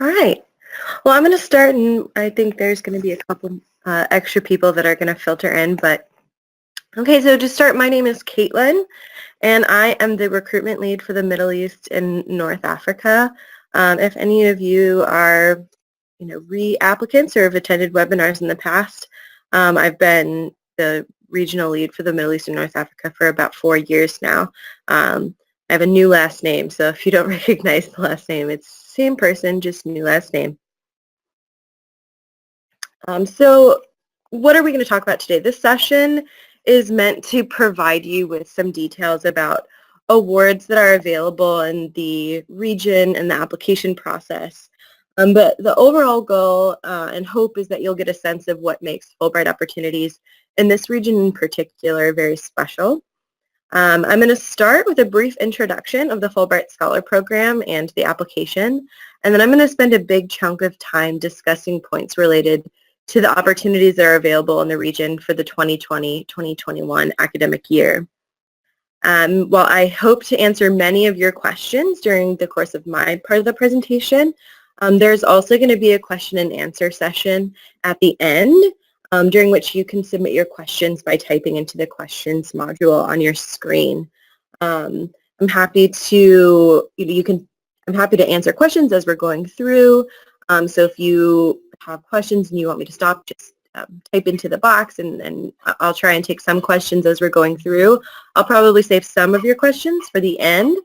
All right. Well, I'm going to start, and I think there's going to be a couple extra people that are going to filter in. But okay, so to start, my name is Caitlin, and I am the recruitment lead for the Middle East and North Africa. If any of you are, re-applicants or have attended webinars in the past, I've been the regional lead for the Middle East and North Africa for about 4 years now. I have a new last name, so if you don't recognize the last name, it's same person, just new last name. So what are we going to talk about today? This session is meant to provide you with some details about awards that are available in the region and the application process. But the overall goal and hope is that you'll get a sense of what makes Fulbright opportunities in this region in particular very special. I'm going to start with a brief introduction of the Fulbright Scholar Program and the application, and then I'm going to spend a big chunk of time discussing points related to the opportunities that are available in the region for the 2020-2021 academic year. While I hope to answer many of your questions during the course of my part of the presentation, there's also going to be a question and answer session at the end, during which you can submit your questions by typing into the questions module on your screen. I'm happy to answer questions as we're going through. So if you have questions and you want me to stop, just type into the box, and I'll try and take some questions as we're going through. I'll probably save some of your questions for the end.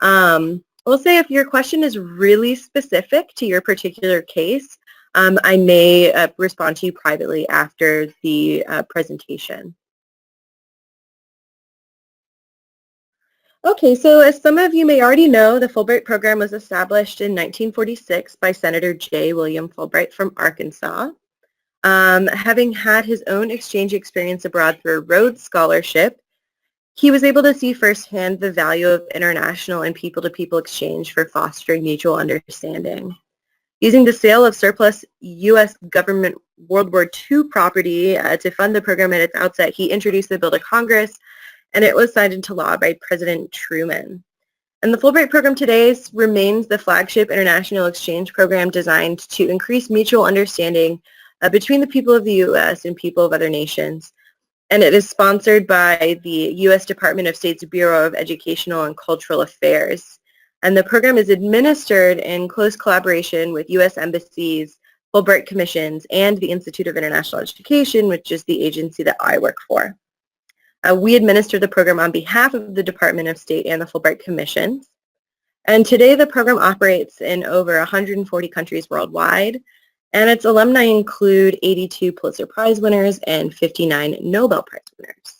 We'll say if your question is really specific to your particular case, I may respond to you privately after the presentation. Okay, so as some of you may already know, the Fulbright program was established in 1946 by Senator J. William Fulbright from Arkansas. Having had his own exchange experience abroad through a Rhodes Scholarship, he was able to see firsthand the value of international and people-to-people exchange for fostering mutual understanding. Using the sale of surplus U.S. government World War II property to fund the program at its outset, he introduced the bill to Congress, and it was signed into law by President Truman. And the Fulbright program today remains the flagship international exchange program designed to increase mutual understanding between the people of the U.S. and people of other nations. And it is sponsored by the U.S. Department of State's Bureau of Educational and Cultural Affairs. And the program is administered in close collaboration with U.S. embassies, Fulbright commissions, and the Institute of International Education, which is the agency that I work for. We administer the program on behalf of the Department of State and the Fulbright commissions. And today the program operates in over 140 countries worldwide, and its alumni include 82 Pulitzer Prize winners and 59 Nobel Prize winners.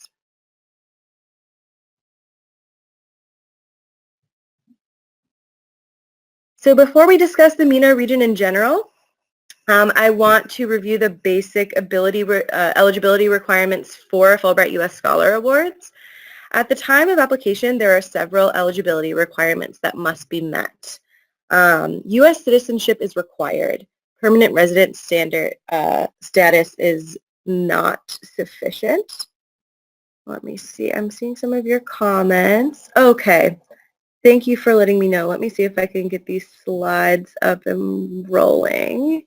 So before we discuss the MENA region in general, I want to review the basic eligibility requirements for Fulbright U.S. Scholar Awards. At the time of application, there are several eligibility requirements that must be met. U.S. citizenship is required. Permanent resident status is not sufficient. Let me see. I'm seeing some of your comments. Okay. Thank you for letting me know. Let me see if I can get these slides up and rolling.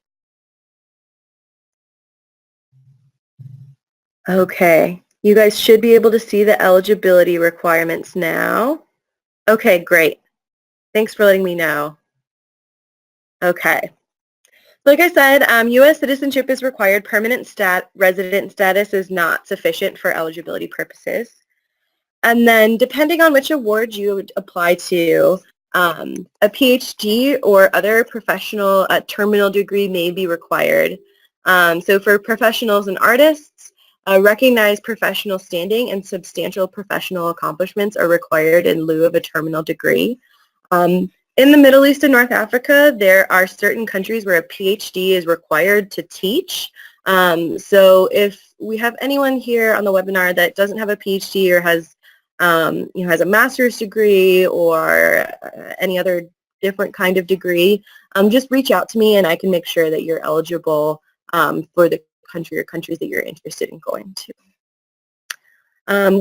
Okay. You guys should be able to see the eligibility requirements now. Okay, great. Thanks for letting me know. Okay. Like I said, U.S. citizenship is required. Permanent resident status is not sufficient for eligibility purposes. And then depending on which award you would apply to, a PhD or other professional terminal degree may be required. So for professionals and artists, recognized professional standing and substantial professional accomplishments are required in lieu of a terminal degree. In the Middle East and North Africa, there are certain countries where a PhD is required to teach. So if we have anyone here on the webinar that doesn't have a PhD or has a master's degree or any other different kind of degree, just reach out to me and I can make sure that you're eligible for the country or countries that you're interested in going to.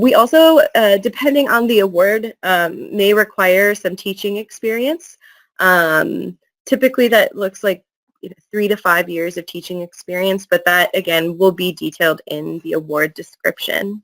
We also, depending on the award, may require some teaching experience. Typically that looks like 3 to 5 years of teaching experience, but that again will be detailed in the award description.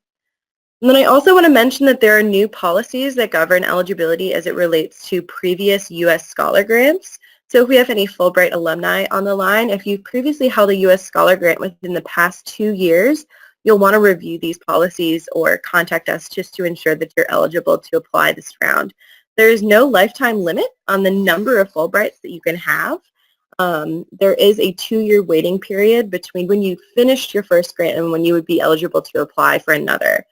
And then I also want to mention that there are new policies that govern eligibility as it relates to previous U.S. Scholar grants. So if we have any Fulbright alumni on the line, if you've previously held a U.S. Scholar grant within the past 2 years, you'll want to review these policies or contact us just to ensure that you're eligible to apply this round. There is no lifetime limit on the number of Fulbrights that you can have. There is a 2-year waiting period between when you finished your first grant and when you would be eligible to apply for another.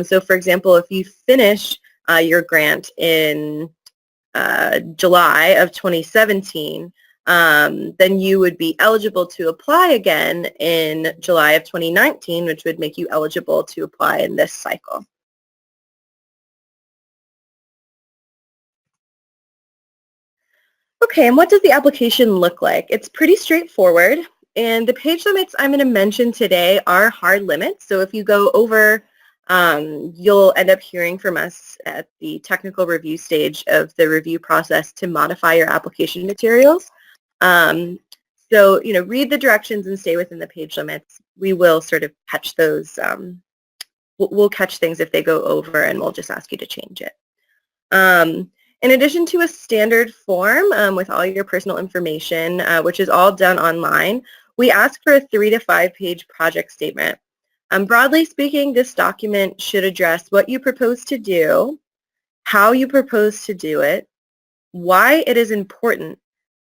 So for example, if you finish your grant in July of 2017, then you would be eligible to apply again in July of 2019, which would make you eligible to apply in this cycle. Okay, and what does the application look like? It's pretty straightforward, and the page limits I'm going to mention today are hard limits. So if you go over, you'll end up hearing from us at the technical review stage of the review process to modify your application materials. So, read the directions and stay within the page limits. We will sort of catch those, we'll catch things if they go over, and we'll just ask you to change it. In addition to a standard form with all your personal information, which is all done online, we ask for a 3 to 5 page project statement. Broadly speaking, this document should address what you propose to do, how you propose to do it, why it is important,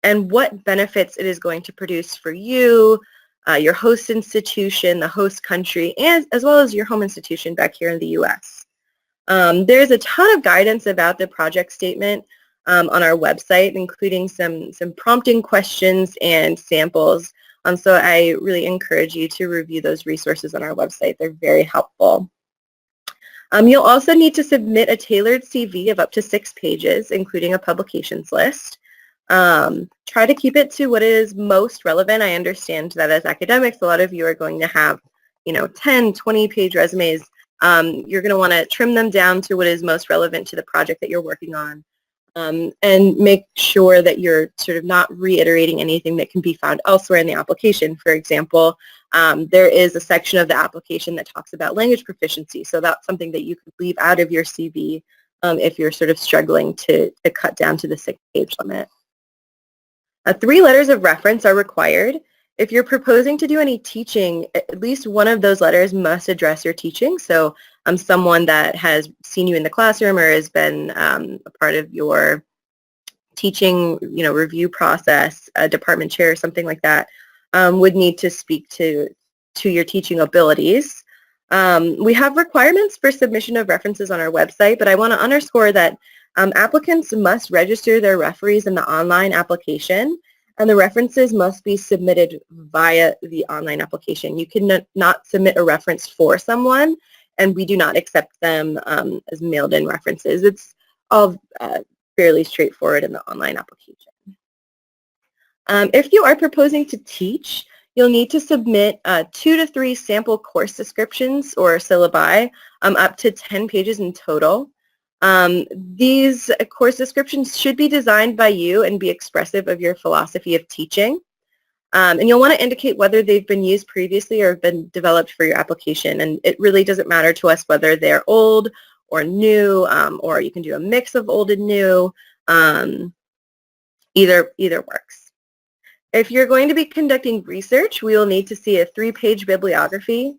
and what benefits it is going to produce for you, your host institution, the host country, and as well as your home institution back here in the U.S. There's a ton of guidance about the project statement on our website, including some prompting questions and samples. So I really encourage you to review those resources on our website. They're very helpful. You'll also need to submit a tailored CV of up to 6 pages, including a publications list. Try to keep it to what is most relevant. I understand that as academics, a lot of you are going to have, 10, 20-page resumes. You're going to want to trim them down to what is most relevant to the project that you're working on, and make sure that you're sort of not reiterating anything that can be found elsewhere in the application. For example, there is a section of the application that talks about language proficiency, so that's something that you could leave out of your CV if you're sort of struggling to cut down to the 6-page limit. 3 letters of reference are required. If you're proposing to do any teaching, at least one of those letters must address your teaching. So someone that has seen you in the classroom or has been a part of your teaching, review process, a department chair or something like that, would need to speak to your teaching abilities. We have requirements for submission of references on our website, but I want to underscore that applicants must register their referees in the online application, and the references must be submitted via the online application. You cannot submit a reference for someone, and we do not accept them as mailed-in references. It's all fairly straightforward in the online application. If you are proposing to teach, you'll need to submit 2 to 3 sample course descriptions or syllabi, up to 10 pages in total. These course descriptions should be designed by you and be expressive of your philosophy of teaching. And you'll want to indicate whether they've been used previously or have been developed for your application. And it really doesn't matter to us whether they're old or new, or you can do a mix of old and new. Either works. If you're going to be conducting research, we will need to see a 3-page bibliography,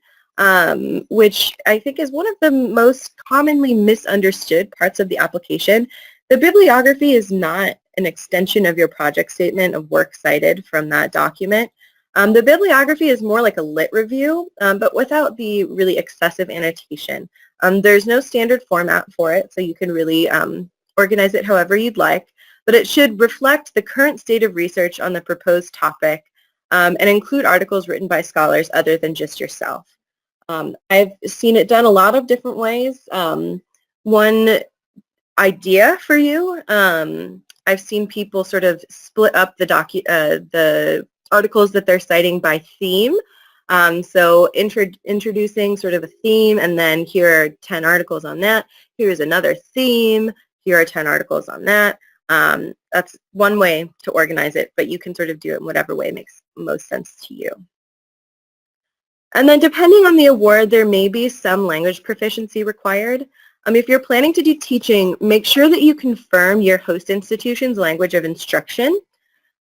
which I think is one of the most commonly misunderstood parts of the application. The bibliography is not an extension of your project statement of work cited from that document. The bibliography is more like a lit review, but without the really excessive annotation. There's no standard format for it, so you can really organize it however you'd like, but it should reflect the current state of research on the proposed topic and include articles written by scholars other than just yourself. I've seen it done a lot of different ways. One idea for you, I've seen people sort of split up the articles that they're citing by theme. So introducing sort of a theme, and then here are 10 articles on that. Here's another theme. Here are 10 articles on that. That's one way to organize it, but you can sort of do it in whatever way makes most sense to you. And then depending on the award, there may be some language proficiency required. If you're planning to do teaching, make sure that you confirm your host institution's language of instruction.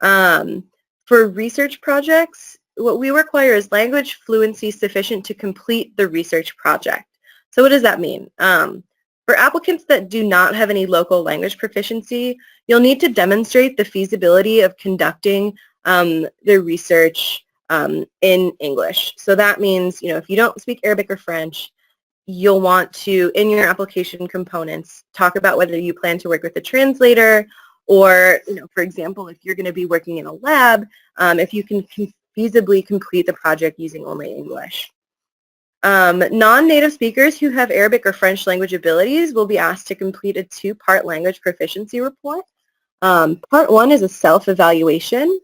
For research projects, what we require is language fluency sufficient to complete the research project. So what does that mean? For applicants that do not have any local language proficiency, you'll need to demonstrate the feasibility of conducting the research in English. So that means, if you don't speak Arabic or French, you'll want to, in your application components, talk about whether you plan to work with a translator or, for example, if you're going to be working in a lab, if you can feasibly complete the project using only English. Non-native speakers who have Arabic or French language abilities will be asked to complete a two-part language proficiency report. Part one is a self-evaluation,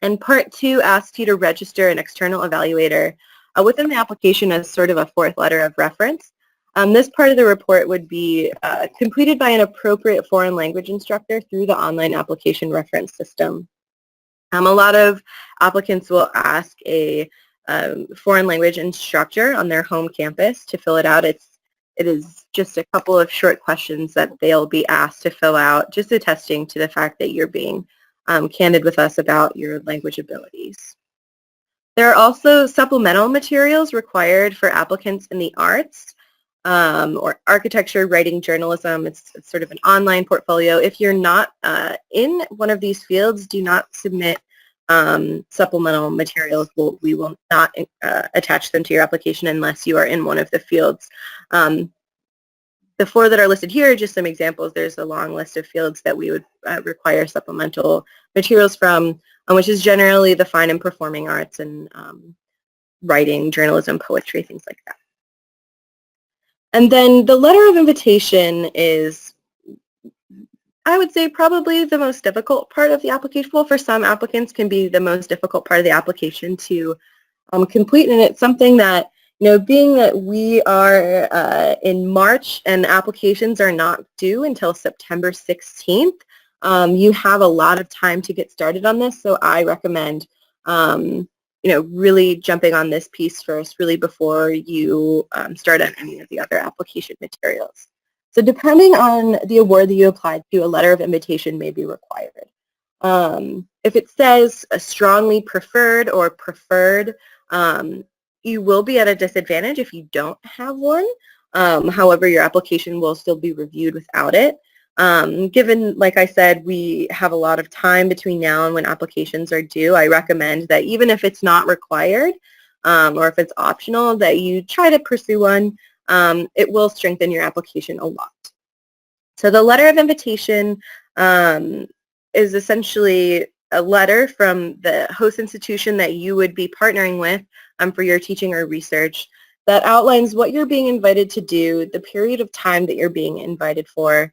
and part two asks you to register an external evaluator within the application as sort of a fourth letter of reference. This part of the report would be completed by an appropriate foreign language instructor through the online application reference system. A lot of applicants will ask a foreign language instructor on their home campus to fill it out. It is just a couple of short questions that they'll be asked to fill out, just attesting to the fact that you're being candid with us about your language abilities. There are also supplemental materials required for applicants in the arts or architecture, writing, journalism. It's sort of an online portfolio. If you're not in one of these fields, do not submit supplemental materials. We will not attach them to your application unless you are in one of the fields. The four that are listed here are just some examples. There's a long list of fields that we would require supplemental materials from, which is generally the fine and performing arts and writing, journalism, poetry, things like that. And then the letter of invitation is, I would say, probably the most difficult part of the application. Well, for some applicants can be the most difficult part of the application to complete, and it's something that, being that we are in March and applications are not due until September 16th, you have a lot of time to get started on this, so I recommend really jumping on this piece first, really before you start on any of the other application materials. So depending on the award that you applied to, a letter of invitation may be required. If it says a strongly preferred or preferred, you will be at a disadvantage if you don't have one. However, your application will still be reviewed without it. Given, like I said, we have a lot of time between now and when applications are due, I recommend that even if it's not required or if it's optional, that you try to pursue one. It will strengthen your application a lot. So the letter of invitation is essentially a letter from the host institution that you would be partnering with for your teaching or research that outlines what you're being invited to do, the period of time that you're being invited for,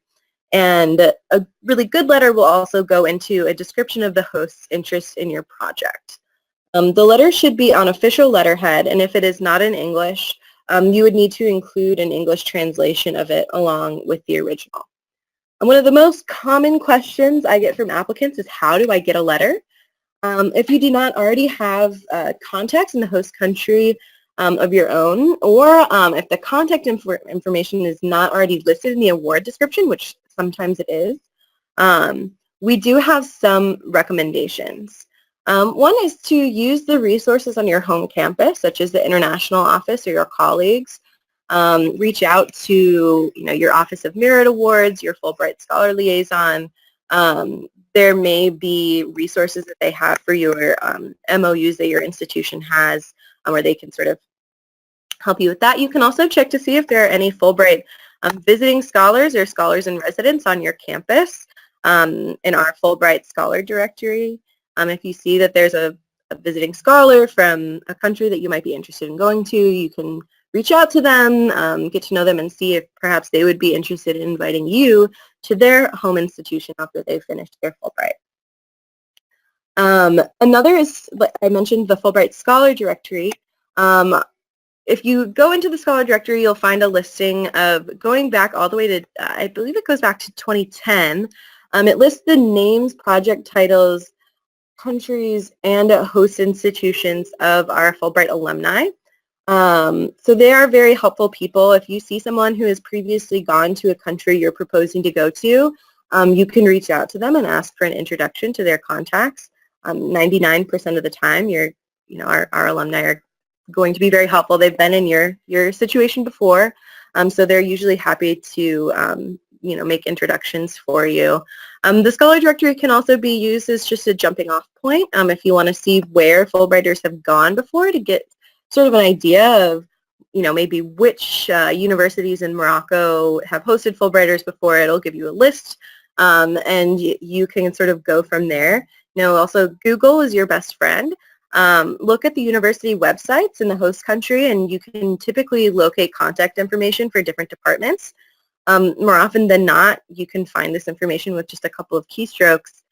and a really good letter will also go into a description of the host's interest in your project. The letter should be on official letterhead, and if it is not in English, you would need to include an English translation of it along with the original. And one of the most common questions I get from applicants is, how do I get a letter? If you do not already have contacts in the host country of your own, or if the contact information is not already listed in the award description, which sometimes it is, we do have some recommendations. One is to use the resources on your home campus, such as the international office or your colleagues. Reach out to your Office of Merit Awards, your Fulbright Scholar Liaison. There may be resources that they have for your MOUs that your institution has where they can sort of help you with that. You can also check to see if there are any Fulbright visiting scholars or scholars in residence on your campus in our Fulbright Scholar Directory. If you see that there's a visiting scholar from a country that you might be interested in going to, you can reach out to them, get to know them, and see if perhaps they would be interested in inviting you to their home institution after they've finished their Fulbright. Another is, like I mentioned, the Fulbright Scholar Directory. If you go into the Scholar Directory, you'll find a listing of going back all the way to, I believe it goes back to 2010, It lists the names, project titles, countries, and host institutions of our Fulbright alumni. So they are very helpful people. If you see someone who has previously gone to a country you're proposing to go to, you can reach out to them and ask for an introduction to their contacts. 99% of the time, our alumni are going to be very helpful. They've been in your situation before, so they're usually happy to make introductions for you. The Scholar Directory can also be used as just a jumping off point if you want to see where Fulbrighters have gone before to get sort of an idea of maybe which universities in Morocco have hosted Fulbrighters before. It'll give you a list, and you can sort of go from there. Also Google is your best friend. Look at the university websites in the host country, and you can typically locate contact information for different departments. More often than not, you can find this information with just a couple of keystrokes.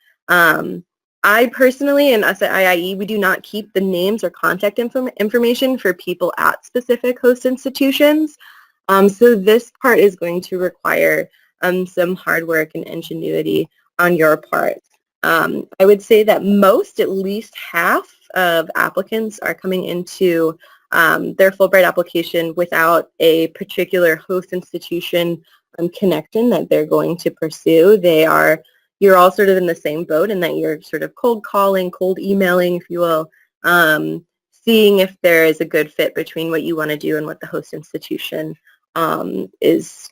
I personally, and us at IIE, we do not keep the names or contact information for people at specific host institutions. So this part is going to require some hard work and ingenuity on your part. I would say that at least half of applicants are coming into their Fulbright application without a particular host institution connection that they're going to pursue. You're all sort of in the same boat in that you're sort of cold calling, cold emailing, if you will, seeing if there is a good fit between what you want to do and what the host institution is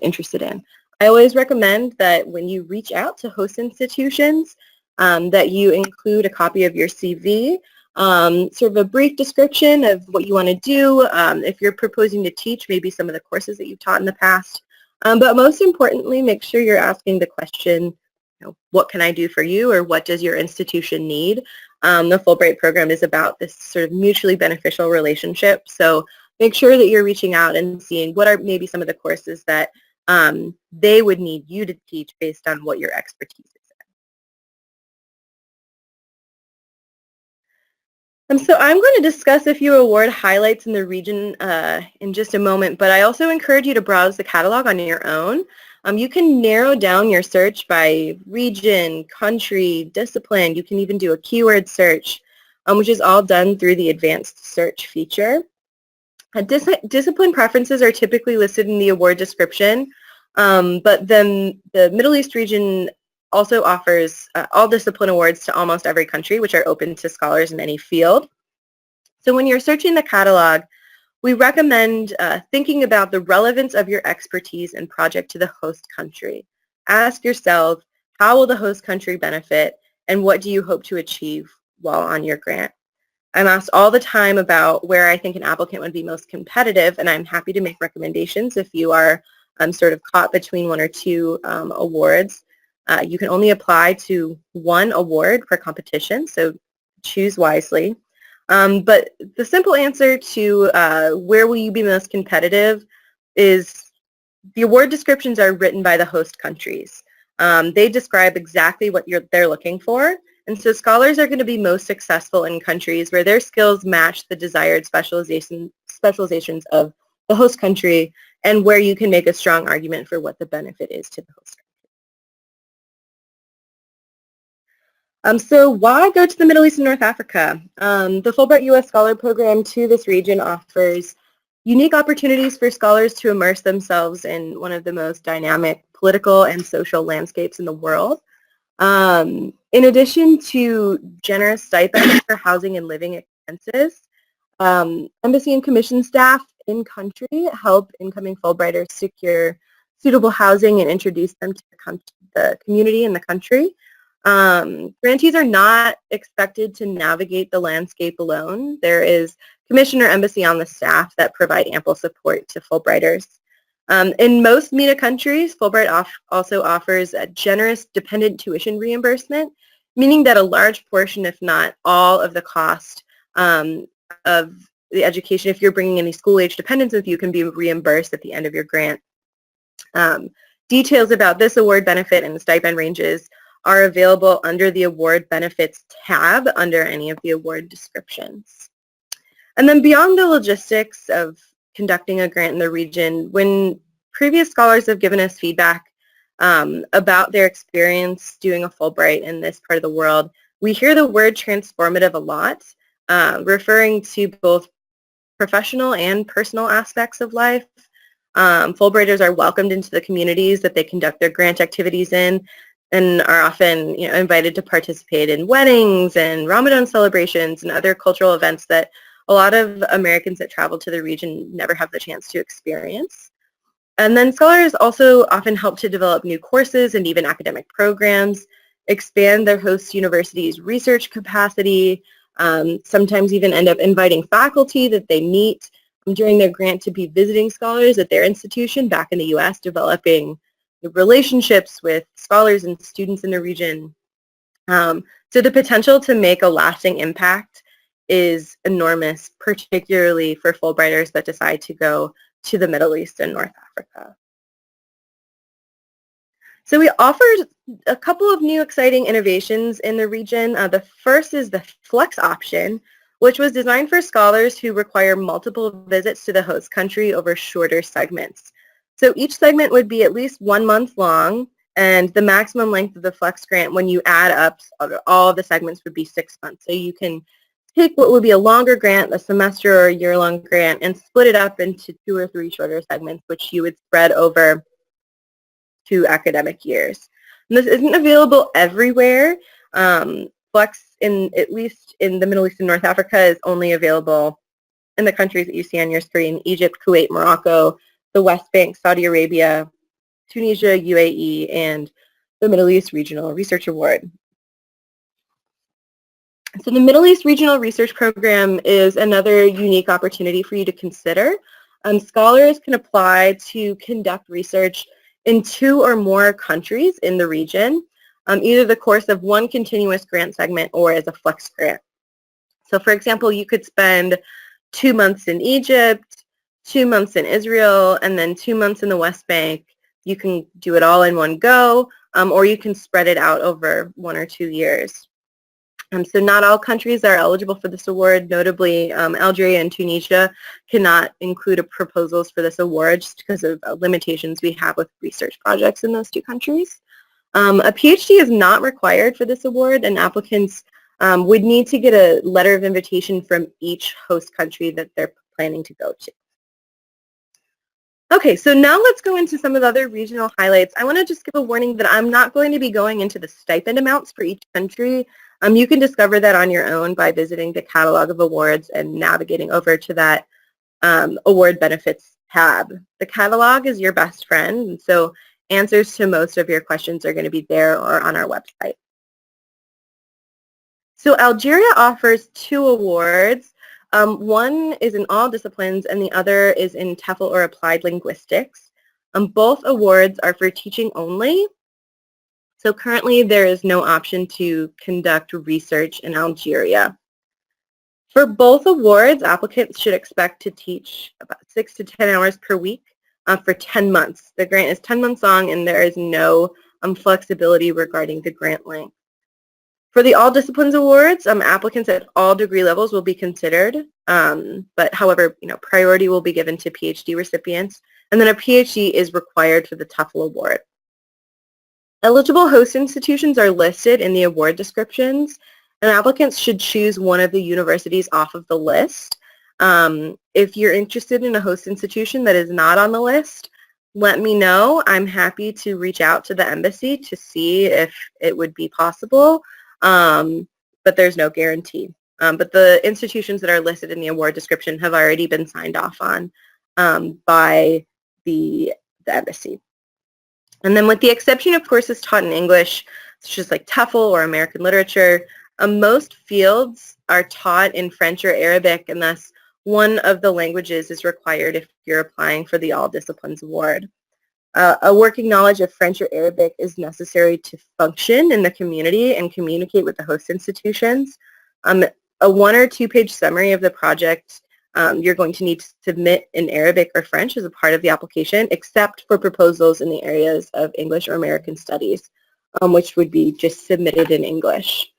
interested in. I always recommend that when you reach out to host institutions, that you include a copy of your CV, sort of a brief description of what you want to do. If you're proposing to teach, maybe some of the courses that you've taught in the past. But most importantly, make sure you're asking the question, what can I do for you, or what does your institution need? The Fulbright program is about this sort of mutually beneficial relationship. So make sure that you're reaching out and seeing what are maybe some of the courses that they would need you to teach based on what your expertise is. So I'm going to discuss a few award highlights in the region in just a moment, but I also encourage you to browse the catalog on your own. You can narrow down your search by region, country, discipline. You can even do a keyword search, which is all done through the advanced search feature. Discipline preferences are typically listed in the award description, but then the Middle East region also offers all discipline awards to almost every country, which are open to scholars in any field. So when you're searching the catalog, we recommend thinking about the relevance of your expertise and project to the host country. Ask yourself, how will the host country benefit, and what do you hope to achieve while on your grant? I'm asked all the time about where I think an applicant would be most competitive, and I'm happy to make recommendations if you are sort of caught between one or two awards. You can only apply to one award per competition, so choose wisely. But the simple answer to where will you be most competitive is the award descriptions are written by the host countries. They describe exactly what they're looking for, and so scholars are going to be most successful in countries where their skills match the desired specializations of the host country, and where you can make a strong argument for what the benefit is to the host country. So why go to the Middle East and North Africa? The Fulbright U.S. Scholar Program to this region offers unique opportunities for scholars to immerse themselves in one of the most dynamic political and social landscapes in the world. In addition to generous stipends for housing and living expenses, embassy and commission staff in country help incoming Fulbrighters secure suitable housing and introduce them to the community in the country. Grantees are not expected to navigate the landscape alone. There is commission or embassy on the staff that provide ample support to Fulbrighters. In most MENA countries, Fulbright also offers a generous dependent tuition reimbursement, meaning that a large portion, if not all, of the cost of the education, if you're bringing any school-age dependents with you, can be reimbursed at the end of your grant. Details about this award benefit and stipend ranges are available under the award benefits tab under any of the award descriptions. And then beyond the logistics of conducting a grant in the region, when previous scholars have given us feedback, about their experience doing a Fulbright in this part of the world. We hear the word transformative a lot, referring to both professional and personal aspects of life. Fulbrighters are welcomed into the communities that they conduct their grant activities in, and are often invited to participate in weddings and Ramadan celebrations and other cultural events that a lot of Americans that travel to the region never have the chance to experience. And then scholars also often help to develop new courses and even academic programs, expand their host university's research capacity, sometimes even end up inviting faculty that they meet during their grant to be visiting scholars at their institution back in the U.S., developing relationships with scholars and students in the region. So the potential to make a lasting impact is enormous, particularly for Fulbrighters that decide to go to the Middle East and North Africa. So we offered a couple of new exciting innovations in the region. The first is the Flex option, which was designed for scholars who require multiple visits to the host country over shorter segments. So each segment would be at least 1 month long, and the maximum length of the Flex grant, when you add up all of the segments, would be 6 months. So you can take what would be a longer grant, a semester or a year-long grant, and split it up into 2 or 3 shorter segments, which you would spread over 2 academic years. And this isn't available everywhere. Flex, at least in the Middle East and North Africa, is only available in the countries that you see on your screen: Egypt, Kuwait, Morocco, the West Bank, Saudi Arabia, Tunisia, UAE, and the Middle East Regional Research Award. So the Middle East Regional Research Program is another unique opportunity for you to consider. Scholars can apply to conduct research in 2 or more countries in the region, either the course of one continuous grant segment or as a flex grant. So for example, you could spend 2 months in Egypt, 2 months in Israel, and then 2 months in the West Bank. You can do it all in one go, or you can spread it out over 1 or 2 years. So not all countries are eligible for this award. Notably, Algeria and Tunisia cannot include proposals for this award just because of limitations we have with research projects in those 2 countries. A PhD is not required for this award, and applicants would need to get a letter of invitation from each host country that they're planning to go to. Okay, so now let's go into some of the other regional highlights. I want to just give a warning that I'm not going to be going into the stipend amounts for each country. You can discover that on your own by visiting the catalog of awards and navigating over to that award benefits tab. The catalog is your best friend, and so answers to most of your questions are going to be there or on our website. So Algeria offers 2 awards. One is in all disciplines and the other is in TEFL or applied linguistics. Both awards are for teaching only. So currently there is no option to conduct research in Algeria. For both awards, applicants should expect to teach about 6 to 10 hours per week for 10 months. The grant is 10 months long and there is no flexibility regarding the grant length. For the All Disciplines Awards, applicants at all degree levels will be considered, but however, priority will be given to PhD recipients, and then a PhD is required for the TEFL award. Eligible host institutions are listed in the award descriptions, and applicants should choose one of the universities off of the list. If you're interested in a host institution that is not on the list, let me know. I'm happy to reach out to the embassy to see if it would be possible, but there's no guarantee. But the institutions that are listed in the award description have already been signed off on by the embassy. And then with the exception of courses taught in English, such as like TEFL or American literature, most fields are taught in French or Arabic, and thus one of the languages is required if you're applying for the All Disciplines Award. A working knowledge of French or Arabic is necessary to function in the community and communicate with the host institutions. A 1 or 2 page summary of the project you're going to need to submit in Arabic or French as a part of the application, except for proposals in the areas of English or American studies, which would be just submitted in English.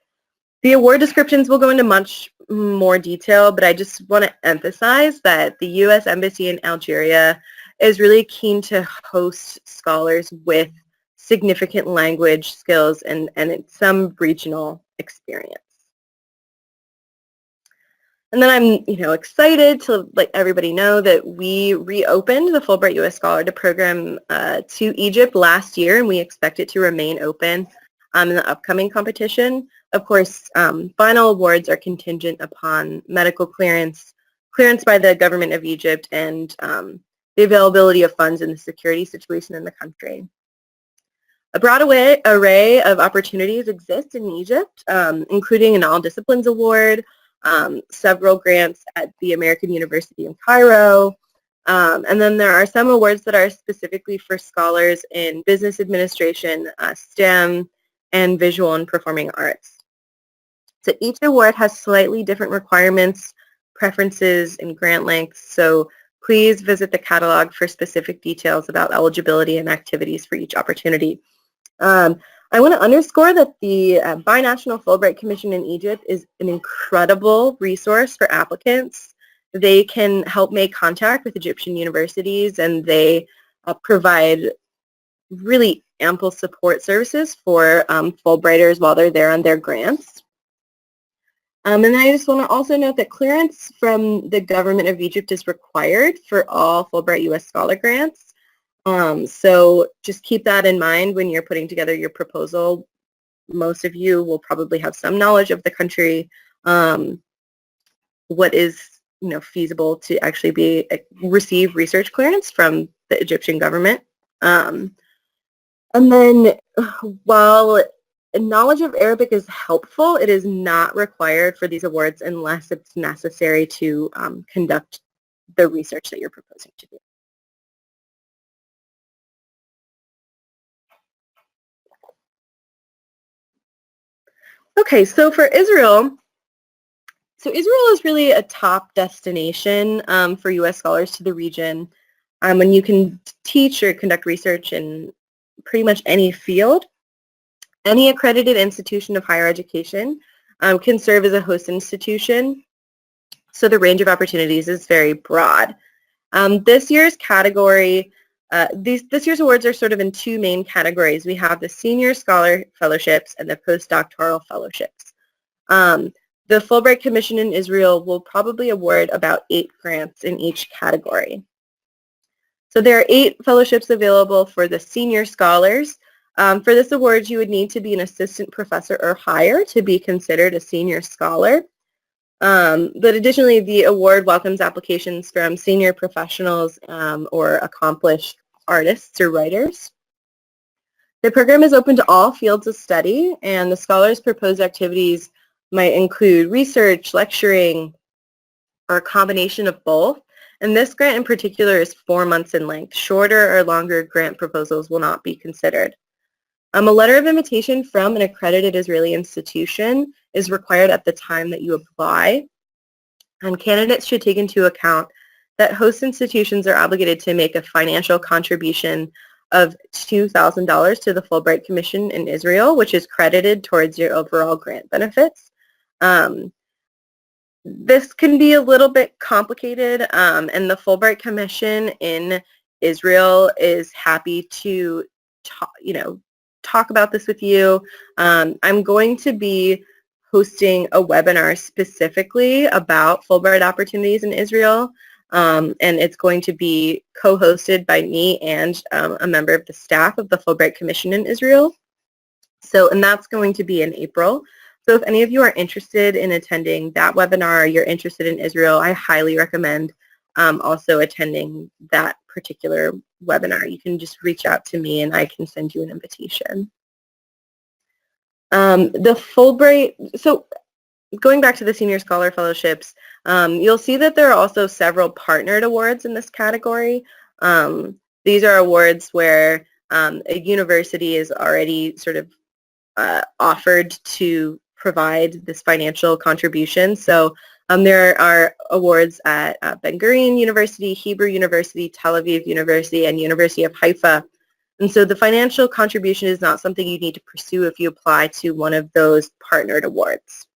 The award descriptions will go into much more detail, but I just want to emphasize that the U.S. Embassy in Algeria is really keen to host scholars with significant language skills and some regional experience. And then I'm, excited to let everybody know that we reopened the Fulbright U.S. Scholar program to Egypt last year, and we expect it to remain open in the upcoming competition. Of course, final awards are contingent upon medical clearance by the government of Egypt, and the availability of funds and the security situation in the country. A broad array of opportunities exist in Egypt, including an All Disciplines Award, several grants at the American University in Cairo, and then there are some awards that are specifically for scholars in business administration, STEM, and visual and performing arts. So each award has slightly different requirements, preferences, and grant lengths, so please visit the catalog for specific details about eligibility and activities for each opportunity. I want to underscore that the Binational Fulbright Commission in Egypt is an incredible resource for applicants. They can help make contact with Egyptian universities, and they provide really ample support services for Fulbrighters while they're there on their grants. And I just want to also note that clearance from the government of Egypt is required for all Fulbright U.S. Scholar grants. So just keep that in mind when you're putting together your proposal. Most of you will probably have some knowledge of the country, what is feasible to actually receive research clearance from the Egyptian government. And then while knowledge of Arabic is helpful, it is not required for these awards unless it's necessary to conduct the research that you're proposing to do. Okay, so for Israel, Israel is really a top destination for U.S. scholars to the region. And you can teach or conduct research in pretty much any field. Any accredited institution of higher education can serve as a host institution. So the range of opportunities is very broad. This year's category, this year's awards are sort of in two main categories. We have the Senior Scholar Fellowships and the Postdoctoral Fellowships. The Fulbright Commission in Israel will probably award about 8 grants in each category. So there are 8 fellowships available for the senior scholars. For this award, you would need to be an assistant professor or higher to be considered a senior scholar. But additionally, the award welcomes applications from senior professionals or accomplished artists or writers. The program is open to all fields of study, and the scholars' proposed activities might include research, lecturing, or a combination of both. And this grant in particular is 4 months in length. Shorter or longer grant proposals will not be considered. A letter of invitation from an accredited Israeli institution is required at the time that you apply. And candidates should take into account that host institutions are obligated to make a financial contribution of $2,000 to the Fulbright Commission in Israel, which is credited towards your overall grant benefits. This can be a little bit complicated, and the Fulbright Commission in Israel is happy to talk about this with you. I'm going to be hosting a webinar specifically about Fulbright opportunities in Israel, and it's going to be co-hosted by me and a member of the staff of the Fulbright Commission in Israel. And that's going to be in April. So if any of you are interested in attending that webinar, or you're interested in Israel, I highly recommend also attending that particular webinar. You can just reach out to me and I can send you an invitation. The Fulbright, so going back to the Senior Scholar Fellowships, you'll see that there are also several partnered awards in this category. These are awards where a university is already sort of offered to provide this financial contribution. So there are awards at Ben-Gurion University, Hebrew University, Tel Aviv University, and University of Haifa. And so the financial contribution is not something you need to pursue if you apply to one of those partnered awards.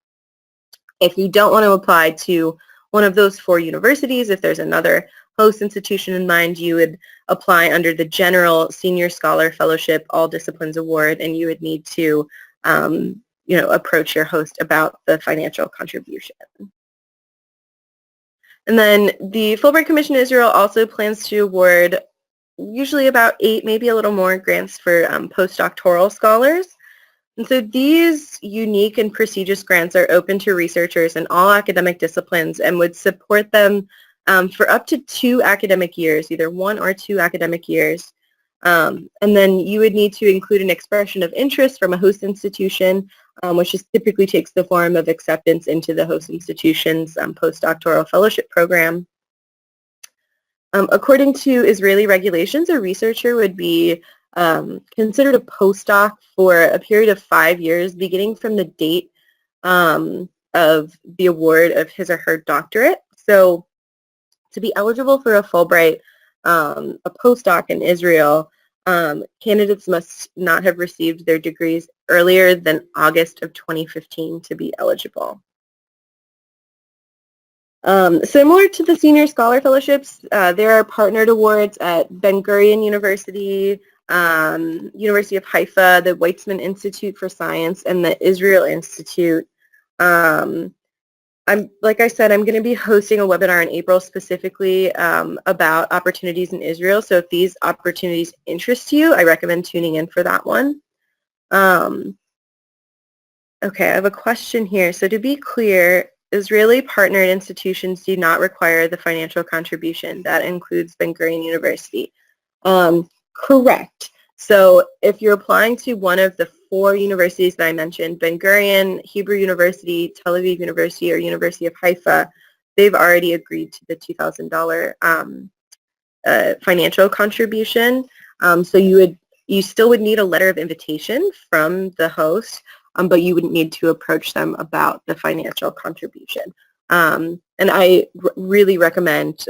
If you don't want to apply to one of those 4 universities, if there's another host institution in mind, you would apply under the General Senior Scholar Fellowship All Disciplines Award, and you would need to approach your host about the financial contribution. And then the Fulbright Commission Israel also plans to award usually about 8, maybe a little more, grants for postdoctoral scholars. And so these unique and prestigious grants are open to researchers in all academic disciplines and would support them for up to 2 academic years, either 1 or 2 academic years. And then you would need to include an expression of interest from a host institution, which typically takes the form of acceptance into the host institution's postdoctoral fellowship program. According to Israeli regulations, a researcher would be considered a postdoc for a period of 5 years, beginning from the date of the award of his or her doctorate. So to be eligible for a Fulbright, a postdoc in Israel, candidates must not have received their degrees earlier than August of 2015 to be eligible. Similar to the Senior Scholar Fellowships, there are partnered awards at Ben-Gurion University, University of Haifa, the Weizmann Institute for Science, and the Israel Institute. Like I said, I'm going to be hosting a webinar in April specifically about opportunities in Israel. So if these opportunities interest you, I recommend tuning in for that one. Okay, I have a question here. So to be clear, Israeli partnered institutions do not require the financial contribution. That includes Ben-Gurion University. Correct. So if you're applying to one of the 4 universities that I mentioned, Ben-Gurion, Hebrew University, Tel Aviv University, or University of Haifa, they've already agreed to the $2,000 financial contribution. So you still would need a letter of invitation from the host, but you wouldn't need to approach them about the financial contribution. And I really recommend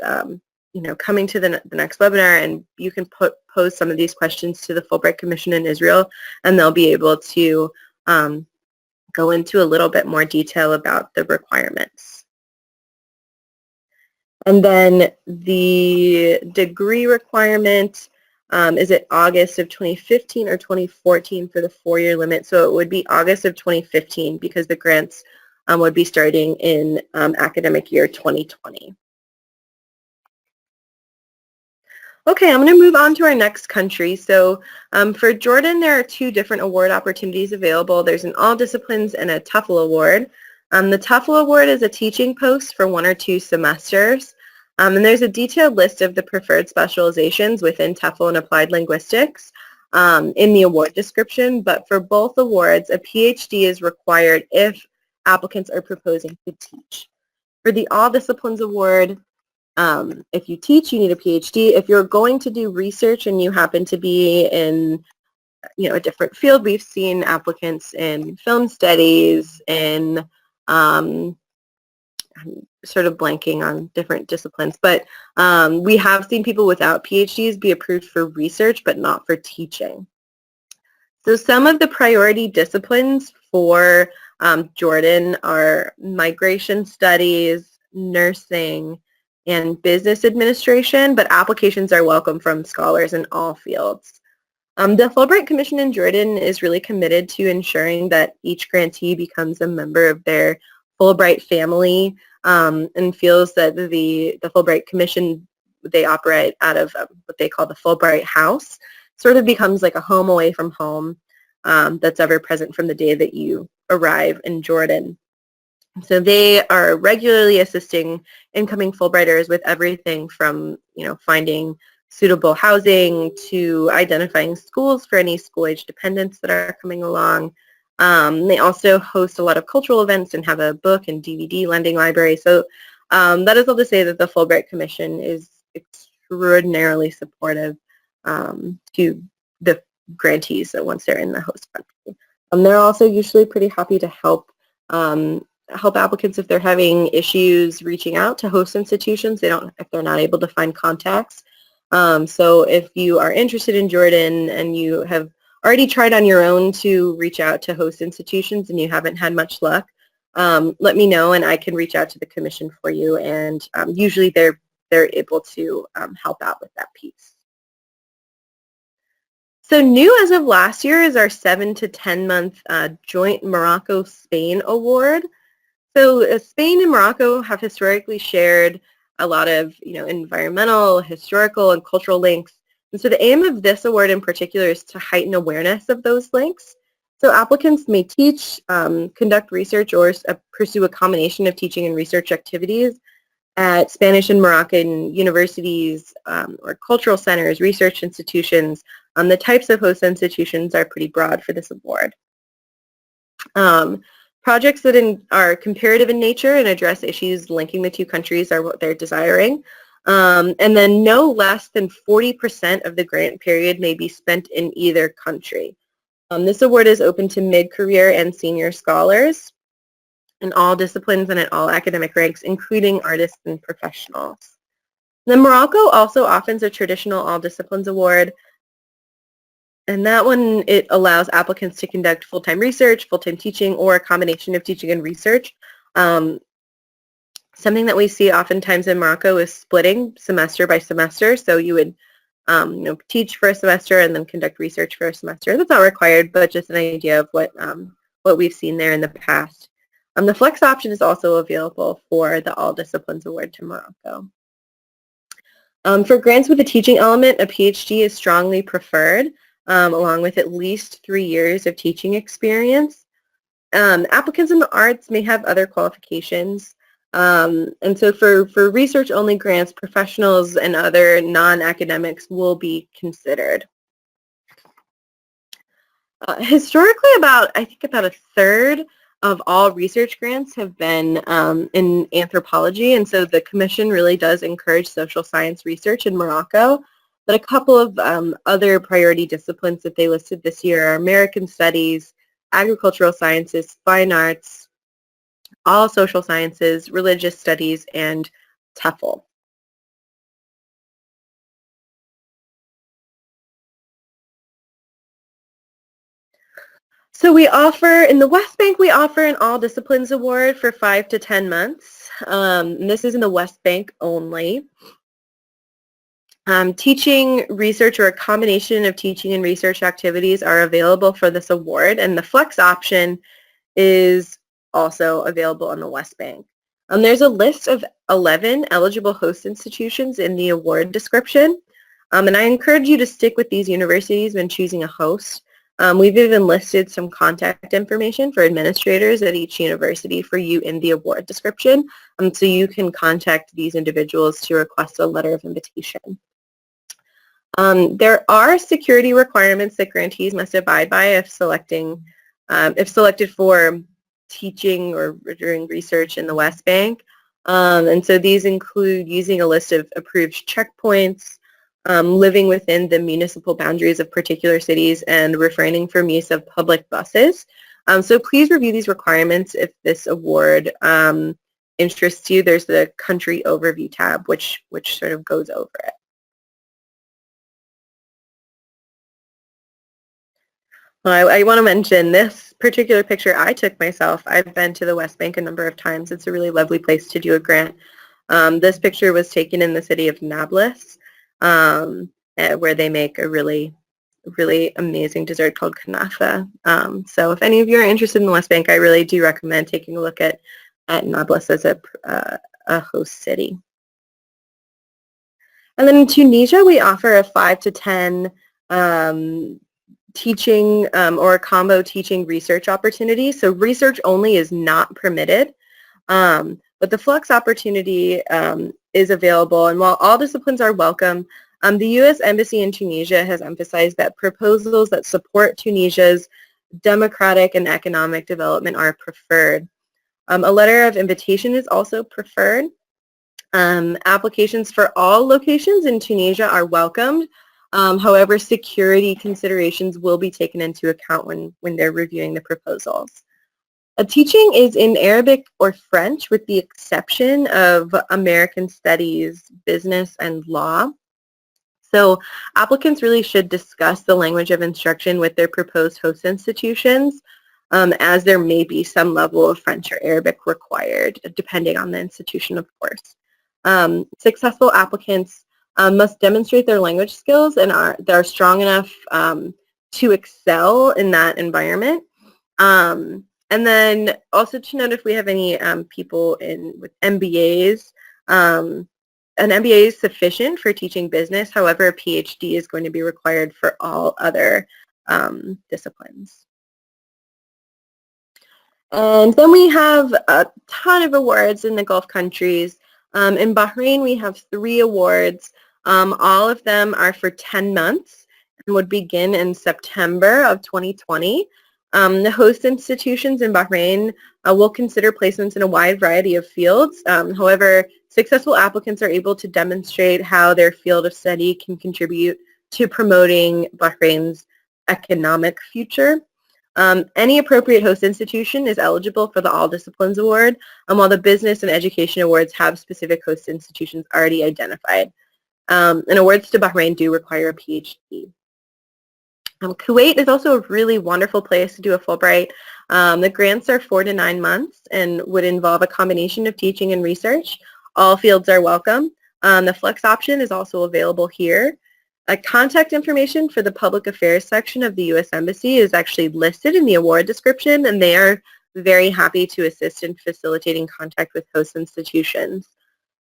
coming to the next webinar, and you can pose some of these questions to the Fulbright Commission in Israel, and they'll be able to go into a little bit more detail about the requirements. And then the degree requirement is it August of 2015 or 2014 for the 4-year limit? So it would be August of 2015 because the grants would be starting in academic year 2020. Okay, I'm going to move on to our next country. So for Jordan, there are 2 different award opportunities available. There's an All Disciplines and a TOEFL award. The TOEFL award is a teaching post for 1 or 2 semesters. And there's a detailed list of the preferred specializations within TOEFL and Applied Linguistics in the award description. But for both awards, a PhD is required if applicants are proposing to teach. For the All Disciplines award, if you teach, you need a PhD. If you're going to do research and you happen to be in a different field, we've seen applicants in film studies, in I'm sort of blanking on different disciplines, but we have seen people without PhDs be approved for research but not for teaching. So some of the priority disciplines for Jordan are migration studies, nursing, and business administration, but applications are welcome from scholars in all fields. The Fulbright Commission in Jordan is really committed to ensuring that each grantee becomes a member of their Fulbright family and feels that the Fulbright Commission, they operate out of what they call the Fulbright House, sort of becomes like a home away from home that's ever present from the day that you arrive in Jordan. So they are regularly assisting incoming Fulbrighters with everything from, finding suitable housing to identifying schools for any school-age dependents that are coming along. They also host a lot of cultural events and have a book and DVD lending library. So that is all to say that the Fulbright Commission is extraordinarily supportive to the grantees once they're in the host country. They're also usually pretty happy to help applicants if they're having issues reaching out to host institutions. If they're not able to find contacts. So if you are interested in Jordan and you have already tried on your own to reach out to host institutions and you haven't had much luck, let me know and I can reach out to the commission for you. And usually they're they're able to help out with that piece. So new as of last year is our 7 to 10 month joint Morocco-Spain award. So Spain and Morocco have historically shared a lot of, environmental, historical, and cultural links. And so the aim of this award in particular is to heighten awareness of those links. So applicants may teach, conduct research, or pursue a combination of teaching and research activities at Spanish and Moroccan universities or cultural centers, research institutions. The types of host institutions are pretty broad for this award. Projects that are comparative in nature and address issues linking the two countries are what they're desiring. And then no less than 40% of the grant period may be spent in either country. This award is open to mid-career and senior scholars in all disciplines and at all academic ranks, including artists and professionals. Then Morocco also offers a traditional all disciplines award, and that one, it allows applicants to conduct full-time research, full-time teaching, or a combination of teaching and research. Something that we see oftentimes in Morocco is splitting semester by semester. So you would teach for a semester and then conduct research for a semester. That's not required, but just an idea of what we've seen there in the past. The flex option is also available for the All Disciplines Award to Morocco. For grants with a teaching element, a PhD is strongly preferred, along with at least 3 years of teaching experience. Applicants in the arts may have other qualifications. And so for research-only grants, professionals and other non-academics will be considered. Historically, I think about a third of all research grants have been in anthropology, and so the Commission really does encourage social science research in Morocco. But a couple of other priority disciplines that they listed this year are American Studies, Agricultural Sciences, Fine Arts, all social sciences, religious studies, and TEFL. So we offer, in the West Bank, we offer an All Disciplines Award for 5 to 10 months. And this is in the West Bank only. Teaching, research, or a combination of teaching and research activities are available for this award, and the flex option is also available on the West Bank. There's a list of 11 eligible host institutions in the award description, and I encourage you to stick with these universities when choosing a host. We've even listed some contact information for administrators at each university for you in the award description, so you can contact these individuals to request a letter of invitation. There are security requirements that grantees must abide by if selected for teaching or doing research in the West Bank. And so these include using a list of approved checkpoints, living within the municipal boundaries of particular cities, and refraining from use of public buses. So please review these requirements if this award interests you. There's the country overview tab, which sort of goes over it. Well, I want to mention this particular picture I took myself. I've been to the West Bank a number of times. It's a really lovely place to do a grant. This picture was taken in the city of Nablus, where they make a really amazing dessert called kanafa. So if any of you are interested in the West Bank, I really do recommend taking a look at Nablus as a host city. And then in Tunisia, we offer a 5 to 10 teaching or a combo teaching research opportunity. So research only is not permitted, but the flex opportunity is available. And while all disciplines are welcome, the U.S. Embassy in Tunisia has emphasized that proposals that support Tunisia's democratic and economic development are preferred. A letter of invitation is also preferred. Applications for all locations in Tunisia are welcomed. However, security considerations will be taken into account when they're reviewing the proposals. Teaching is in Arabic or French with the exception of American Studies, Business, and Law. So applicants really should discuss the language of instruction with their proposed host institutions, as there may be some level of French or Arabic required, depending on the institution, of course. Successful applicants must demonstrate their language skills and they're strong enough to excel in that environment. And then also to note if we have any people with MBAs, an MBA is sufficient for teaching business. However, a PhD is going to be required for all other disciplines. And then we have a ton of awards in the Gulf countries. In Bahrain, we have 3 awards. All of them are for 10 months and would begin in September of 2020. The host institutions in Bahrain will consider placements in a wide variety of fields. However, successful applicants are able to demonstrate how their field of study can contribute to promoting Bahrain's economic future. Any appropriate host institution is eligible for the All Disciplines Award, while the Business and Education Awards have specific host institutions already identified. And awards to Bahrain do require a PhD. Kuwait is also a really wonderful place to do a Fulbright. The grants are 4 to 9 months and would involve a combination of teaching and research. All fields are welcome. The flex option is also available here. Contact information for the public affairs section of the U.S. Embassy is actually listed in the award description, and they are very happy to assist in facilitating contact with host institutions.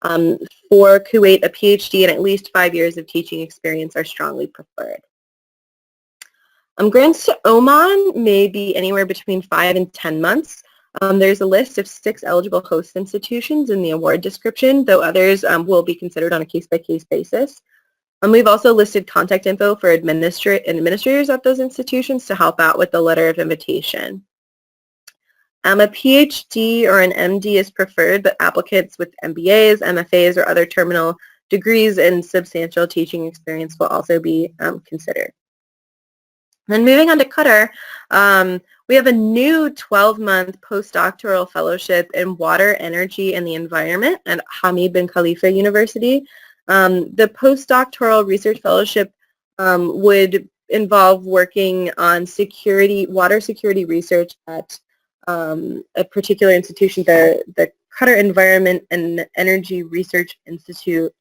For Kuwait, a PhD and at least 5 years of teaching experience are strongly preferred. Grants to Oman may be anywhere between 5 and 10 months. There's a list of 6 eligible host institutions in the award description, though others will be considered on a case-by-case basis. We've also listed contact info for administrators at those institutions to help out with the letter of invitation. A PhD or an MD is preferred, but applicants with MBAs, MFAs, or other terminal degrees and substantial teaching experience will also be considered. Then moving on to Qatar, we have a new 12-month postdoctoral fellowship in water, energy, and the environment at Hamid bin Khalifa University. The postdoctoral research fellowship would involve working on water security research at a particular institution, the Qatar Environment and Energy Research Institute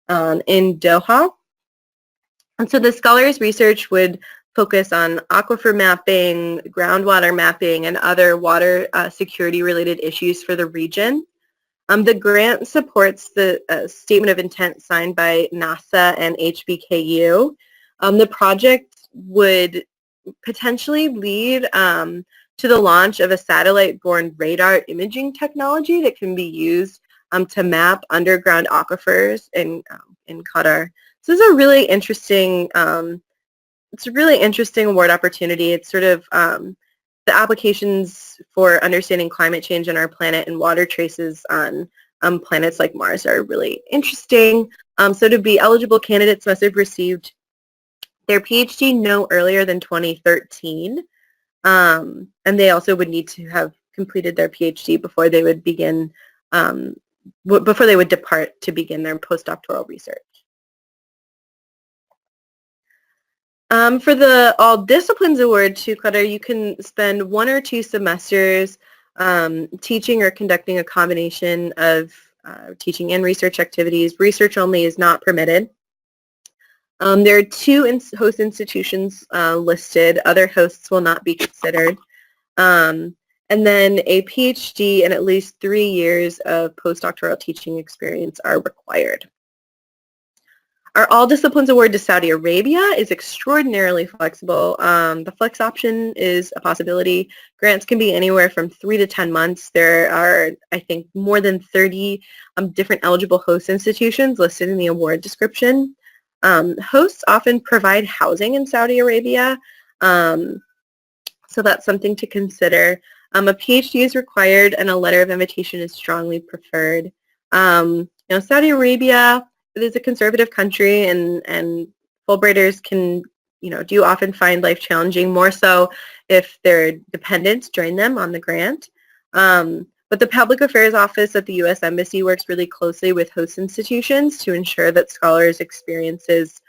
in Doha. And so the scholars' research would focus on aquifer mapping, groundwater mapping, and other water security-related issues for the region. The grant supports the statement of intent signed by NASA and HBKU. The project would potentially lead to the launch of a satellite-borne radar imaging technology that can be used to map underground aquifers in Qatar. So this is a really interesting award opportunity. It's sort of the applications for understanding climate change on our planet and water traces on planets like Mars are really interesting. So to be eligible, candidates must have received their PhD no earlier than 2013. And they also would need to have completed their PhD before they would begin, before they would depart to begin their postdoctoral research. For the All Disciplines Award to Qatar, you can spend 1 or 2 semesters teaching or conducting a combination of teaching and research activities. Research only is not permitted. There are 2 host institutions listed. Other hosts will not be considered. And then a PhD and at least 3 years of postdoctoral teaching experience are required. Our All Disciplines Award to Saudi Arabia is extraordinarily flexible. The flex option is a possibility. Grants can be anywhere from 3 to 10 months. There are, I think, more than 30 different eligible host institutions listed in the award description. Hosts often provide housing in Saudi Arabia, so that's something to consider. A PhD is required and a letter of invitation is strongly preferred. Saudi Arabia, it is a conservative country, and Fulbrighters can, do often find life challenging, more so if their dependents join them on the grant. But the Public Affairs Office at the U.S. Embassy works really closely with host institutions to ensure that scholars' experiences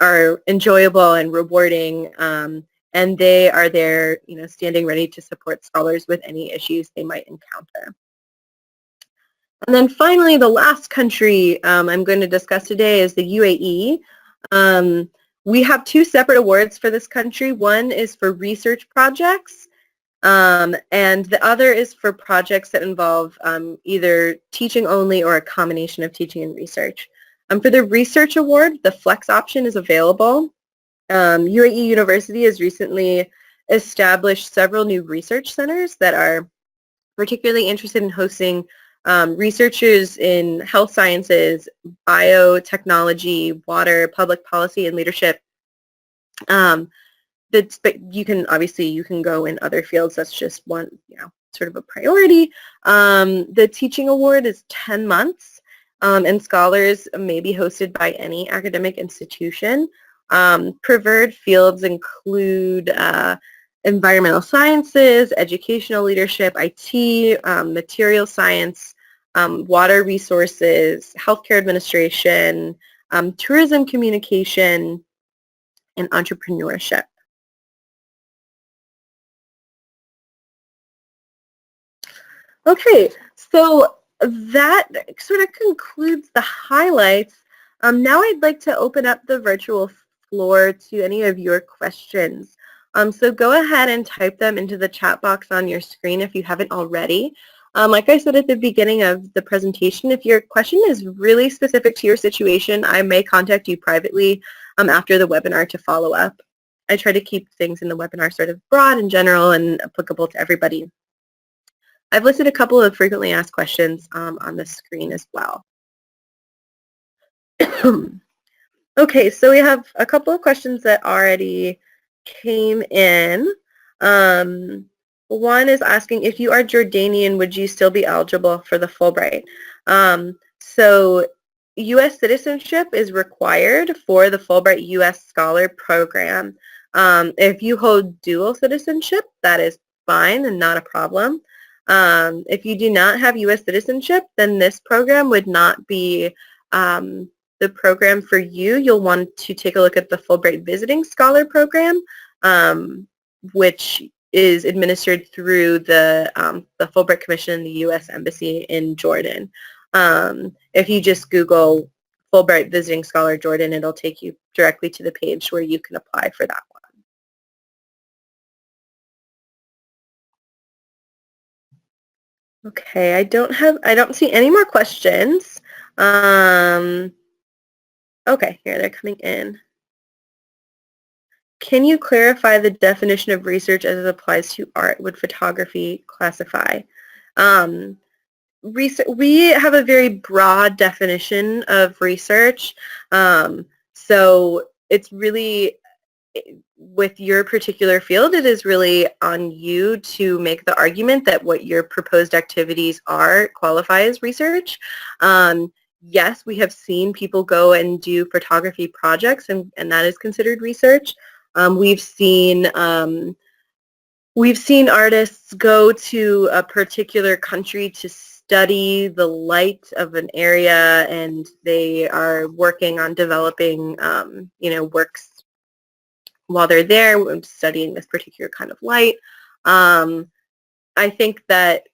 are enjoyable and rewarding, and they are there, standing ready to support scholars with any issues they might encounter. And then finally, the last country I'm going to discuss today is the UAE. We have two separate awards for this country. One is for research projects, and the other is for projects that involve either teaching only or a combination of teaching and research. For the research award, the flex option is available. UAE University has recently established several new research centers that are particularly interested in hosting researchers in health sciences, biotechnology, water, public policy, and leadership. But you can go in other fields. That's just one, sort of a priority. The teaching award is 10 months, and scholars may be hosted by any academic institution. Preferred fields include environmental sciences, educational leadership, IT, material science, water resources, healthcare administration, tourism communication, and entrepreneurship. Okay, so that sort of concludes the highlights. Now I'd like to open up the virtual floor to any of your questions. So go ahead and type them into the chat box on your screen if you haven't already. Like I said at the beginning of the presentation, if your question is really specific to your situation, I may contact you privately after the webinar to follow up. I try to keep things in the webinar sort of broad and general and applicable to everybody. I've listed a couple of frequently asked questions on the screen as well. Okay, so we have a couple of questions that already came in. One is asking, if you are Jordanian, would you still be eligible for the Fulbright? So U.S. citizenship is required for the Fulbright U.S. Scholar Program. If you hold dual citizenship, that is fine and not a problem. If you do not have U.S. citizenship, then this program would not be the program for you. You'll want to take a look at the Fulbright Visiting Scholar Program, which is administered through the Fulbright Commission in the U.S. Embassy in Jordan. If you just Google Fulbright Visiting Scholar Jordan, it'll take you directly to the page where you can apply for that one. Okay, I don't see any more questions. Okay, here they're coming in. Can you clarify the definition of research as it applies to art? Would photography classify? We have a very broad definition of research, so it's really, with your particular field, it is really on you to make the argument that what your proposed activities are qualify as research. Yes, we have seen people go and do photography projects, and that is considered research. We've seen artists go to a particular country to study the light of an area, and they are working on developing, works while they're there studying this particular kind of light. I think that,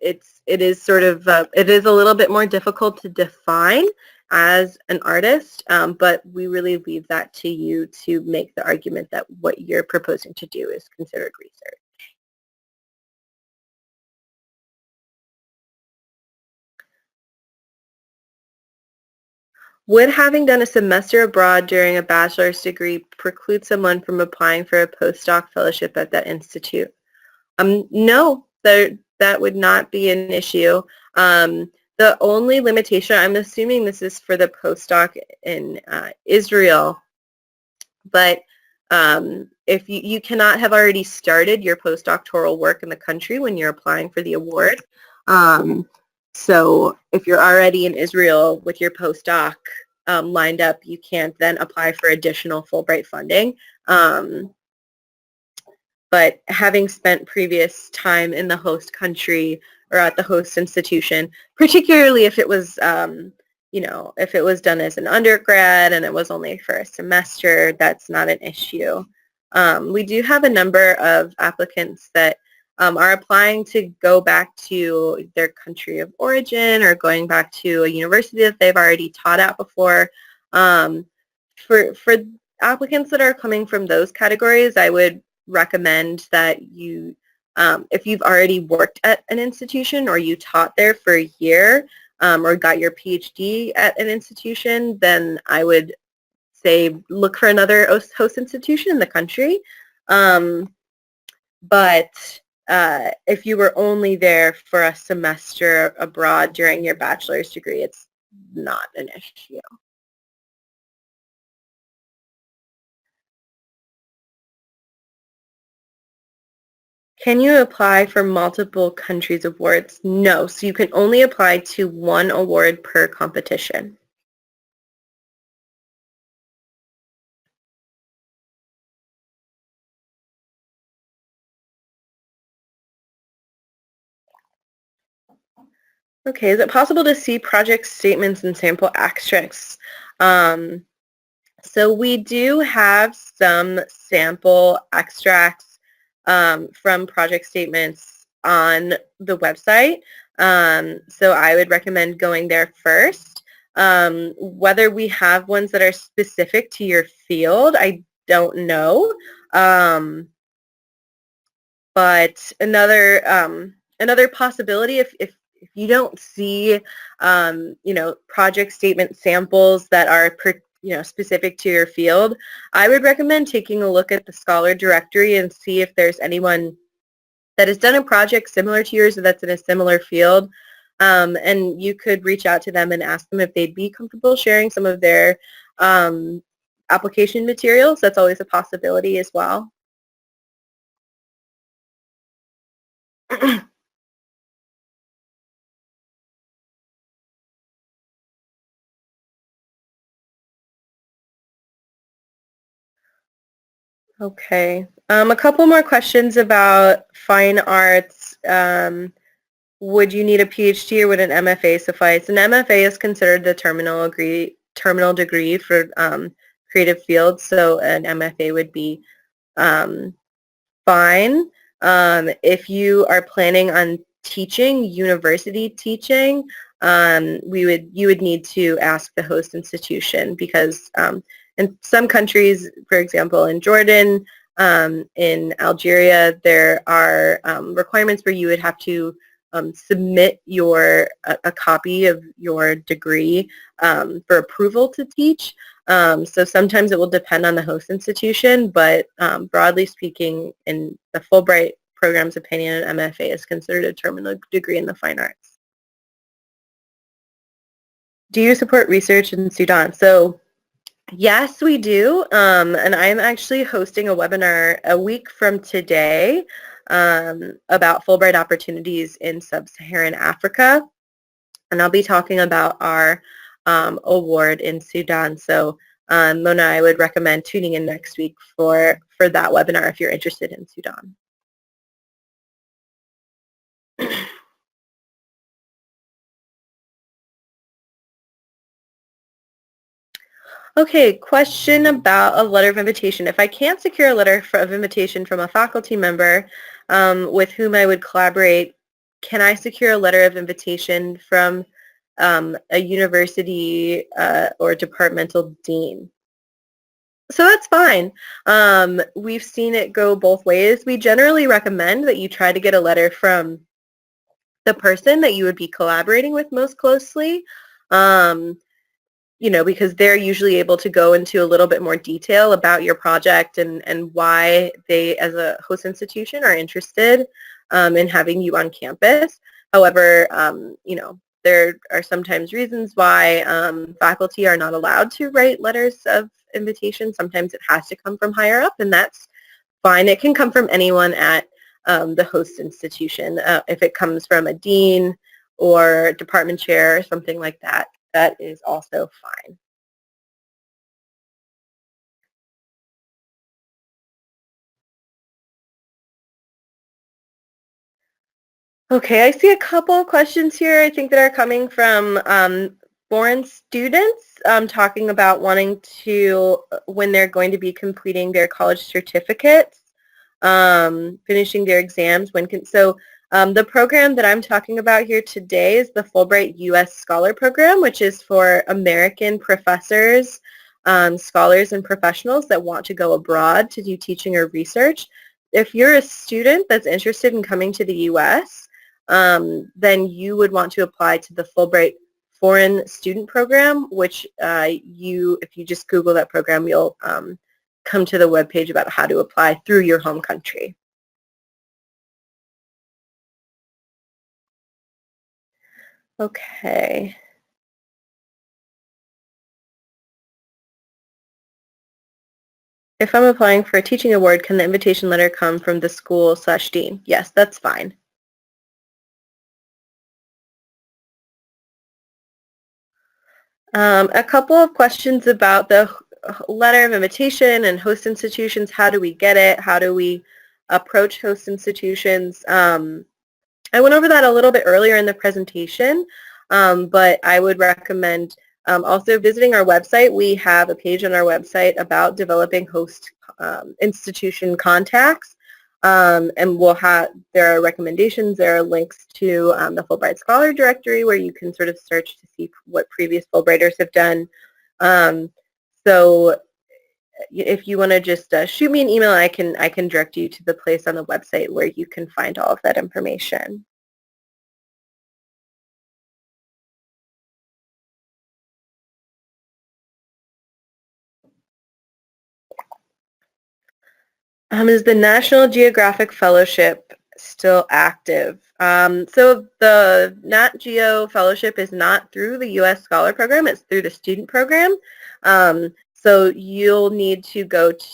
it is a little bit more difficult to define as an artist, but we really leave that to you to make the argument that what you're proposing to do is considered research. Would having done a semester abroad during a bachelor's degree preclude someone from applying for a postdoc fellowship at that institute? No, that would not be an issue. The only limitation, I'm assuming this is for the postdoc in Israel, but if you cannot have already started your postdoctoral work in the country when you're applying for the award. So if you're already in Israel with your postdoc lined up, you can't then apply for additional Fulbright funding. But having spent previous time in the host country or at the host institution, particularly if it was, if it was done as an undergrad and it was only for a semester, that's not an issue. We do have a number of applicants that are applying to go back to their country of origin or going back to a university that they've already taught at before. Um, for applicants that are coming from those categories, I would recommend that you, if you've already worked at an institution or you taught there for a year or got your PhD at an institution, then I would say look for another host institution in the country. But if you were only there for a semester abroad during your bachelor's degree, it's not an issue. Can you apply for multiple countries' awards? No, so you can only apply to one award per competition. Okay, is it possible to see project statements and sample abstracts? So we do have some sample extracts from project statements on the website. So I would recommend going there first. Whether we have ones that are specific to your field, I don't know. But another possibility, if you don't see project statement samples that are specific to your field, I would recommend taking a look at the Scholar directory and see if there's anyone that has done a project similar to yours or that's in a similar field. And you could reach out to them and ask them if they'd be comfortable sharing some of their application materials. That's always a possibility as well. Okay. A couple more questions about fine arts. Would you need a PhD or would an MFA suffice? An MFA is considered the terminal degree for creative fields, so an MFA would be fine. If you are planning on teaching, university teaching, you would need to ask the host institution because in some countries, for example, in Jordan, in Algeria, there are requirements where you would have to submit a copy of your degree for approval to teach. So sometimes it will depend on the host institution, but broadly speaking, in the Fulbright program's opinion, an MFA is considered a terminal degree in the fine arts. Do you support research in Sudan? So yes, we do, and I'm actually hosting a webinar a week from today about Fulbright opportunities in sub-Saharan Africa, and I'll be talking about our award in Sudan. So Mona, I would recommend tuning in next week for that webinar if you're interested in Sudan. Okay, question about a letter of invitation. If I can't secure a letter of invitation from a faculty member with whom I would collaborate, can I secure a letter of invitation from a university or departmental dean? So that's fine. We've seen it go both ways. We generally recommend that you try to get a letter from the person that you would be collaborating with most closely. Because they're usually able to go into a little bit more detail about your project and why they, as a host institution, are interested in having you on campus. However, there are sometimes reasons why faculty are not allowed to write letters of invitation. Sometimes it has to come from higher up, and that's fine. It can come from anyone at the host institution. If it comes from a dean or department chair or something like that, that is also fine. Okay, I see a couple of questions here I think that are coming from foreign students talking about wanting to, when they're going to be completing their college certificates. finishing their exams. The program that I'm talking about here today is the Fulbright U.S. Scholar Program, which is for American professors, scholars, and professionals that want to go abroad to do teaching or research. If you're a student that's interested in coming to the U.S., then you would want to apply to the Fulbright Foreign Student Program, which if you just Google that program, you'll come to the webpage about how to apply through your home country. Okay. If I'm applying for a teaching award, can the invitation letter come from the school/dean? Yes, that's fine. A couple of questions about the letter of invitation and host institutions. How do we get it? How do we approach host institutions? I went over that a little bit earlier in the presentation, but I would recommend also visiting our website. We have a page on our website about developing host institution contacts, and there are recommendations, there are links to the Fulbright Scholar Directory where you can sort of search to see what previous Fulbrighters have done. So if you want to just shoot me an email, I can direct you to the place on the website where you can find all of that information. Is the National Geographic Fellowship still active? So the Nat Geo Fellowship is not through the U.S. Scholar Program, it's through the student program. So you'll need to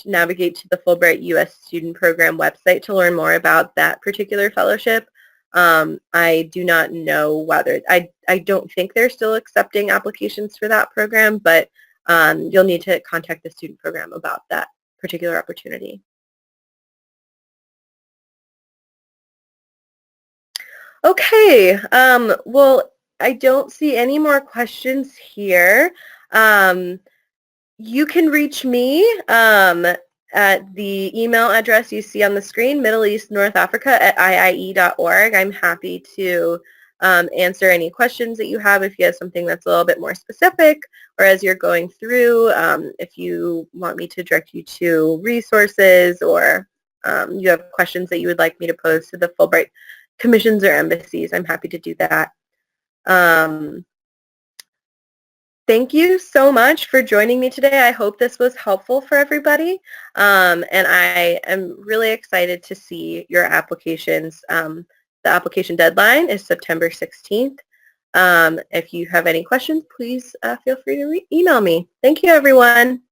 navigate to the Fulbright U.S. Student Program website to learn more about that particular fellowship. I do not know whether, I don't think they're still accepting applications for that program, but you'll need to contact the student program about that particular opportunity. Okay, well, I don't see any more questions here. You can reach me at the email address you see on the screen, Middle East North Africa @iie.org. I'm happy to answer any questions that you have if you have something that's a little bit more specific, or as you're going through, if you want me to direct you to resources, or you have questions that you would like me to pose to the Fulbright commissions or embassies, I'm happy to do that. Thank you so much for joining me today. I hope this was helpful for everybody, and I am really excited to see your applications. The application deadline is September 16th. If you have any questions, please feel free to email me. Thank you, everyone.